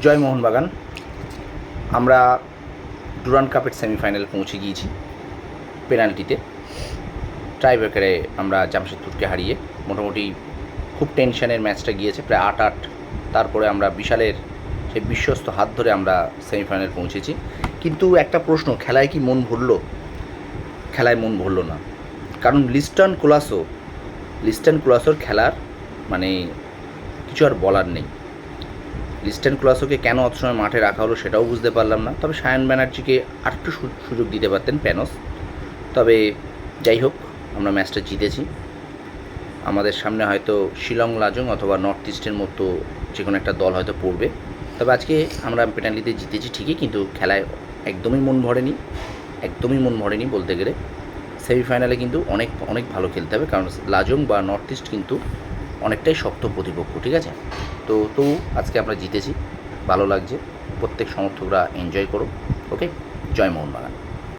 জয় মোহনবাগান। আমরা ডুরান্ড কাপের সেমিফাইনালে পৌঁছে গিয়েছি পেনাল্টিতে। টাইব্রেকারে আমরা জামশেদপুরকে হারিয়ে মোটামুটি খুব টেনশনের ম্যাচটা গিয়েছে, প্রায় 8-8। তারপরে আমরা বিশালের সেই বিশ্বস্ত হাত ধরে আমরা সেমিফাইনালে পৌঁছেছি। কিন্তু একটা প্রশ্ন, খেলায় কি মন ভরল? খেলায় মন ভরল না, কারণ লিস্টন কোলাসোর খেলার মানে কিছু আর বলার নেই। লিস্টন কোলাসোকে কেন অত সময় মাঠে রাখা হলো সেটাও বুঝতে পারলাম না। তবে সায়ন ব্যানার্জিকে আরেকটু সুযোগ দিতে পারতেন প্যানস। তবে যাই হোক, আমরা ম্যাচটা জিতেছি। আমাদের সামনে হয়তো শিলং লাজং অথবা নর্থ ইস্টের মতো যে কোনো একটা দল হয়তো পড়বে। তবে আজকে আমরা পেনাল্টিতে জিতেছি ঠিকই, কিন্তু খেলায় একদমই মন ভরেনি বলতে গেলে। সেমিফাইনালে কিন্তু অনেক অনেক ভালো খেলতে হবে, কারণ লাজং বা নর্থ ইস্ট কিন্তু অনেকটাই শক্ত প্রতিপক্ষ, ঠিক আছে? তো আজকে আমরা জিতেছি, ভালো লাগছে। প্রত্যেক সমর্থকরা এনজয় করো। ওকে, জয় মোহনবাগান।